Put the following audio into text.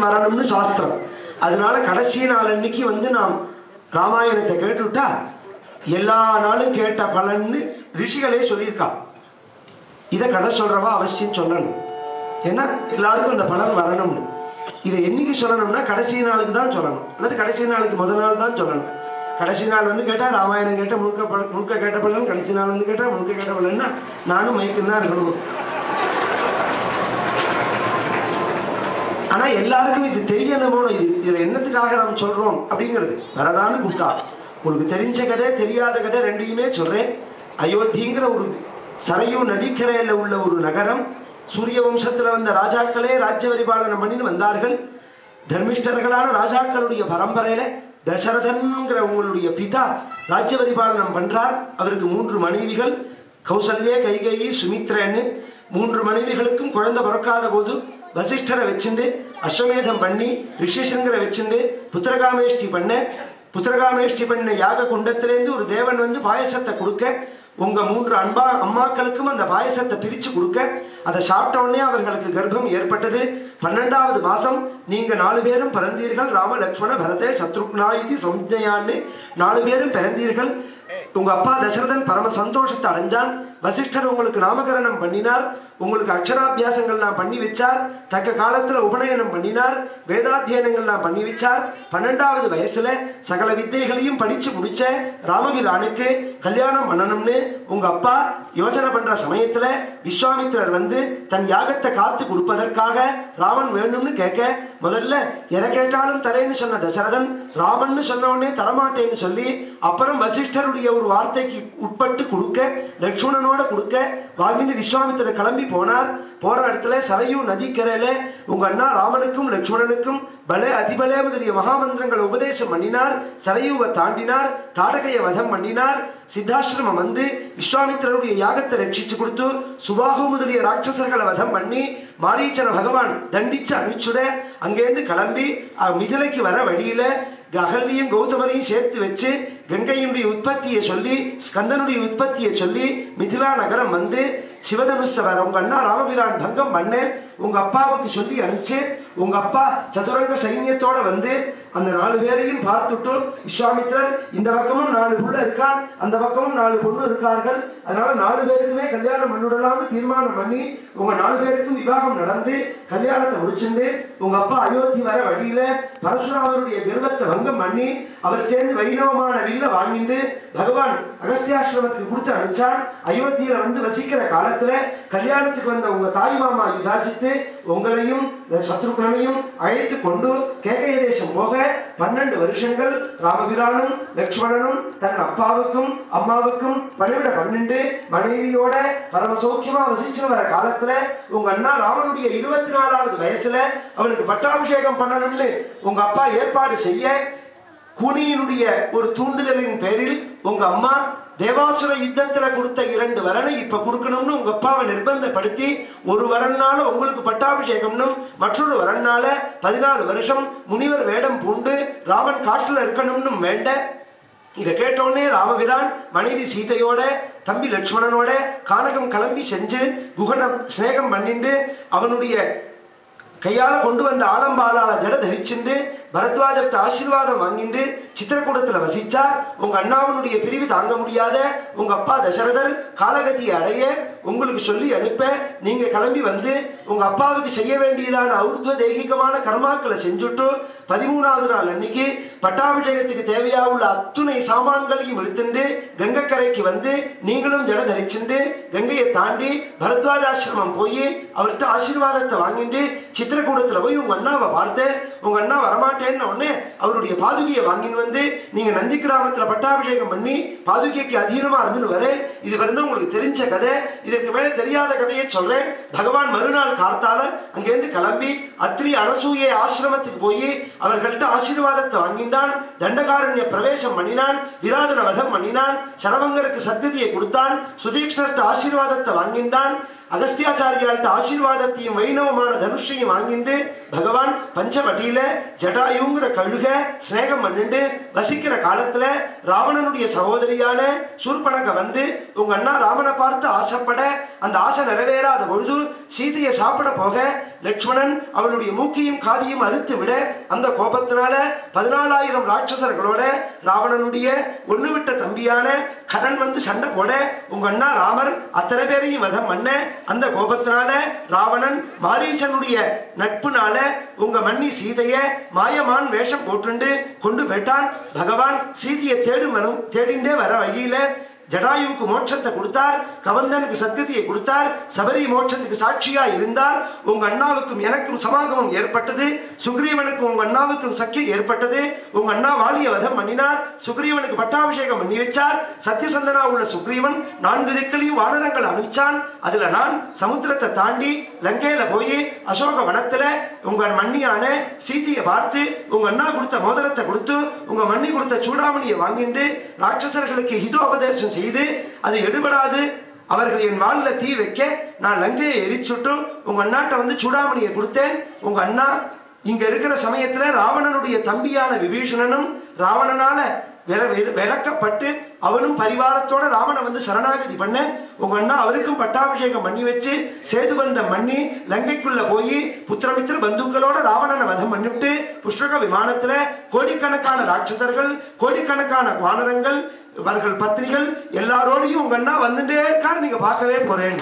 பலன் வரணும்னு சாஸ்திரம். அதனால கடைசி நாள் அன்னைக்கு நாம் ராமாயணத்தை கேட்டுவிட்டா எல்லா நாளும் கேட்ட பலன்னு ரிஷிகளே சொல்லியிருக்கா. இதை கதை சொல்றவா அவசியம் சொல்லணும். ஏன்னா எல்லாருக்கும் அந்த பலன் வரணும்னு. இதை என்னைக்கு சொல்லணும்னா கடைசி நாளுக்கு தான் சொல்லணும், அல்லது கடைசி நாளுக்கு முதல் நாள் தான் சொல்லணும். கடைசி நாள் கேட்டா ராமாயணம் கேட்ட முழுக்க கேட்ட பலன், கடைசி நாள் கேட்டா முழுக்க கேட்ட பலன்னா நானும் மயக்கம் தான் இருக்கணும். ஆனா எல்லாருக்கும் இது தெரியணும். இதுல என்னத்துக்காக நாம் சொல்றோம் அப்படிங்கிறது வரதான்னு கூட்டா. உங்களுக்கு தெரிஞ்ச கதை தெரியாத கதை ரெண்டையுமே சொல்றேன். அயோத்திங்கிற ஒரு சரையூ நதிக்கரையில உள்ள ஒரு நகரம். சூரிய வம்சத்துல வந்த ராஜாக்களே ராஜ்ய பரிபாலனம் பண்ணின்னு வந்தார்கள். தர்மிஷ்டர்களான ராஜாக்களுடைய பரம்பரையில தசரதன்கிற உங்களுடைய பிதா ராஜ்ய பரிபாலனம் பண்றார். அவருக்கு 3 மனைவிகள், கௌசல்யா, கைகேயி, சுமித்ரன்னு. 3 மனைவிகளுக்கும் குழந்தை பிறக்காத போது வசிஷ்டரை வச்சுண்டு அஸ்வமேதம் பண்ணி ரிஷிசங்கரை வச்சுண்டு புத்திரகாமேஷ்டி பண்ண யாக குண்டத்திலேருந்து ஒரு தேவன் பாயசத்தை கொடுக்க, உங்க 3 அம்மாக்களுக்கும் அந்த பாயசத்தை பிரிச்சு கொடுக்க, அதை சாப்பிட்ட உடனே அவர்களுக்கு கர்ப்பம் ஏற்பட்டது. 12வது மாசம் நீங்க 4 பேரும் பிறந்தீர்கள். ராம லக்ஷ்மண பரதே சத்ருக்னா இது சம்ஜயான்னு 4 பேரும் பிறந்தீர்கள். உங்க அப்பா தசரதன் பரம சந்தோஷத்தை அடைஞ்சான். வசிஷ்டர் உங்களுக்கு நாமகரணம் பண்ணினார், உங்களுக்கு அக்ஷராபியாசங்கள்லாம் பண்ணி வச்சார், தக்க காலத்துல உபநயனம் பண்ணினார், வேதாத்தியனங்கள்லாம் பண்ணி வச்சார். 12வது வயசுல சகல வித்தைகளையும் படிச்சு முடிச்ச ராமபிரானுக்கு கல்யாணம் பண்ணணும்னு உங்க அப்பா யோசனை பண்ற சமயத்துல விஸ்வாமித்திரர் தன் யாகத்தை காத்து கொடுப்பதற்காக ராமன் வேணும்னு கேட்க, முதல்ல எதை கேட்டாலும் தரேன்னு சொன்ன தசரதன் ராமன் சொன்ன உடனே தரமாட்டேன்னு சொல்லி, அப்புறம் வசிஷ்டருடைய ஒரு வார்த்தைக்கு உட்பட்டு கொடுக்க, லட்சுமணனோட கொடுக்க வாங்கிட்டு விஸ்வாமித்திரர் கிளம்பி போனார். போற இடத்துல சரையூ நதிக்கரையில உங்க அண்ணா ராமனுக்கும் லட்சுமணனுக்கும் பலே அதிபலே முதலிய மகாமந்திரங்களை உபதேசம் பண்ணினார். சரையூவை தாண்டினார், தாடகையை வதம் பண்ணினார். சித்தாசிரமம் விஸ்வாமித்திரருடைய யாகத்தை ரட்சிச்சு கொடுத்து சுபாகு முதலிய ராட்சசர்களை வதம் பண்ணி மாரீச்சர பகவான் தண்டிச்சு அனுப்பிச்சுட, அங்கேருந்து கிளம்பி மிதிலைக்கு வர வழியில அகல்யையும் கௌதமரையும் சேர்த்து வச்சு கங்கையினுடைய உற்பத்தியை சொல்லி ஸ்கந்தனுடைய உற்பத்தியை சொல்லி மிதிலா நகரம் சிவதனுஷ வர உங்க அண்ணா ராமபிரான் பங்கம் பண்ண உங்க அப்பாவுக்கு சொல்லி அனுப்பிச்சு, உங்க அப்பா சதுரங்க சைன்யத்தோட அந்த 4 பேரையும் பார்த்துட்டு, விஸ்வாமித்திரர் இந்த பக்கமும் 4 புள்ள இருக்கான், அந்த பக்கமும் 4 பொண்ணு இருக்கார்கள், அதனால 4 பேருக்குமே கல்யாணம் பண்ணிவிடலாம்னு தீர்மானம் பண்ணி உங்க 4 பேருக்கும் விவாகம் நடந்து கல்யாணத்தை முடிச்சுட்டு உங்க அப்பா அயோத்தி வர வழியில பரசுராமருடைய கர்வத்தை பங்கம் பண்ணி அவர் சேர்ந்து வைணவமான வில்ல வாங்கிட்டு பகவான் அகஸ்தியாசிரமத்துக்கு கொடுத்து அனுப்பிச்சார். அயோத்தியில வசிக்கிற காலத்துல கல்யாணத்துக்கு வந்த உங்க தாய் மாமா யுதாஜித்து உங்களையும் சத்ருகனையும் அழைத்து கொண்டு கேகய தேசம் போக 12 வருஷங்கள் ராமபிரானும் லட்சுமணனும் தன் அப்பாவுக்கும் அம்மாவுக்கும் பணிவிட 12 மனைவியோட பரமசௌக்கியமா வசிச்சு வர காலத்துல உங்க அண்ணா ராமனுடைய 24வது வயசுல அவனுக்கு பட்டாபிஷேகம் பண்ணணும்னு உங்க அப்பா ஏற்பாடு செய்ய, கூனியினுடைய ஒரு தூண்டுதலின் பேரில் உங்க அம்மா தேவாசுர யுத்தத்துல கொடுத்த 2 வரனை இப்ப கொடுக்கணும்னு உங்க அப்பாவை நிர்பந்தப்படுத்தி, ஒரு வரன்னால உங்களுக்கு பட்டாபிஷேகம்னு மற்றொரு வரன்னால 14 வருஷம் முனிவர் வேடம் பூண்டு ராமன் காட்டுல இருக்கணும்னு வேண்ட. இதை கேட்டோடனே ராமபிரான் மனைவி சீதையோட தம்பி லட்சுமணனோட கானகம் கிளம்பி செஞ்சு குகனம் ஸ்நேகம் பண்ணிண்டு அவனுடைய கையால கொண்டு வந்த ஆலம்பாலால ஜட தரிச்சுண்டு பரத்வாஜர்கிட்ட ஆசீர்வாதம் வாங்கிட்டு சித்திரக்கூடத்துல வசிச்சார். உங்க அண்ணாவனுடைய பிரிவு தாங்க முடியாத உங்க அப்பா தசரதர் காலகதியை அடைய உங்களுக்கு சொல்லி அனுப்ப, நீங்க கிளம்பி உங்க அப்பாவுக்கு செய்ய வேண்டியதான ஔர்த்வ தெய்வீகமான கர்மாக்களை செஞ்சுட்டு 13வது நாள் அன்னைக்கு பட்டாபிஷேகத்துக்கு தேவையா உள்ள அத்துணை சாமான்களையும் எடுத்துட்டு கங்கைக்கரைக்கு நீங்களும் ஜட தரிச்சுண்டு கங்கையை தாண்டி பரத்வாஜாசிரமம் போய் அவர்கிட்ட ஆசீர்வாதத்தை வாங்கிட்டு சித்திரக்கூடத்துல போய் உங்க அண்ணாவை பார்த்து, உங்க அண்ணா வரமாட்டேன்னு உடனே அவருடைய பாதுகையை வாங்கின்னு நீங்க நந்தி கிராமத்துல பட்டாபிஷேகம் பண்ணி பாதுகைக்கு அதீனமா இருந்துன்னு வர. இது உங்களுக்கு தெரிஞ்ச கதை. இதற்கு மேல தெரியாத கதையை சொல்றேன். பகவான் மறுநாள் கார்த்தால அங்கிருந்து கிளம்பி அத்ரி அனசூய ஆசிரமத்துக்கு போய் அவர்கள்ட்ட ஆசீர்வாதத்தை வாங்கினான். தண்டகாரண்ய பிரவேசம் பண்ணினான், விராதன வதம் பண்ணினான், சரவங்கருக்கு சத்கதியை கொடுத்தான், சுதீக்ஷ்ணர்ட்ட ஆசீர்வாதத்தை வாங்கினான், அகஸ்தியாச்சாரியால்ட்ட ஆசீர்வாதத்தையும் வைணவமான தனுஷையும் வாங்கிட்டு பகவான் பஞ்சவட்டியில ஜடாயுங்கிற கழுக ஸ்நேகம் பண்ணிட்டு வசிக்கிற காலத்துல ராவணனுடைய சகோதரியான சூர்பனக உங்க அண்ணா ராமனை பார்த்து ஆசைப்பட அந்த ஆசை நிறைவேறாத பொழுது சீதையை சாப்பிட போக லட்சுமணன் அவளுடைய மூக்கையும் காதையும் அறுத்து விட அந்த கோபத்தினால 14,000 ராட்சசர்களோட ராவணனுடைய ஒண்ணு விட்ட தம்பியான கடன் வந்து சண்டை போட உங்க அண்ணா ராமர் அத்தனை பேரையும் வதம் பண்ண அந்த கோபத்தினால ராவணன் மாரீசனுடைய நட்புனால உங்க மன்னி சீதைய மாயமான் வேஷம் போட்டுண்டு கொண்டு போயிட்டான். பகவான் சீதையை தேடிண்டே வர வழியில ஜடாயுவுக்கு மோட்சத்தை கொடுத்தார், கவந்தனுக்கு சத்கதியை கொடுத்தார், சபரி மோட்சத்துக்கு சாட்சியா இருந்தார். உங்க அண்ணாவுக்கும் எனக்கும் சமாகமம் ஏற்பட்டது, சுக்ரீவனுக்கும் உங்க அண்ணாவுக்கும் சக்கியம் ஏற்பட்டது. உங்க அண்ணா வாலிய வதம் பண்ணினார், சுக்ரீவனுக்கு பட்டாபிஷேகம் பண்ணி வச்சார். சத்தியசந்தனா உள்ள சுக்ரீவன் 4 திக்களையும் வானரங்கள் அனுப்பிச்சான். அதுல நான் சமுத்திரத்தை தாண்டி லங்கையில போய் அசோக வனத்துல உங்க மண்ணியான சீதையை பார்த்து உங்க அண்ணா கொடுத்த மோதிரத்தை கொடுத்து உங்க மண்ணி கொடுத்த சூடாமணியை வாங்கிட்டு ராட்சசர்களுக்கு ஹிதோபதேசம் செய்து அது எடுபடாது, அவர்கள் என் வாளில் தீ வைக்க நான் லங்கையை எரிச்சுட்டு உங்க அண்ணாட்ட வந்து சூடாமணியை கொடுத்தேன். உங்க அண்ணா இங்க இருக்கிற சமயத்துல ராவணனுடைய தம்பியான விபீஷணனும் ராவணனால விளக்கப்பட்டு அவனும் பரிவாரத்தோட ராவணன் வந்து சரணாகதி பண்ண உங்க அண்ணா அவருக்கும் பட்டாபிஷேகம் பண்ணி வச்சு சேது வந்த மண்ணி லங்கைக்குள்ள போய் புத்திரமித்திர பந்துக்களோட ராவணனை வதம் பண்ணிவிட்டு புஷ்பக விமானத்துல கோடிக்கணக்கான ராட்சசர்கள் கோடிக்கணக்கான வானரங்கள் அவர்கள் பத்திரிகள் எல்லாரோடையும் உங்க அண்ணா வந்துட்டே இருக்காரு, நீங்க பார்க்கவே போறேன்.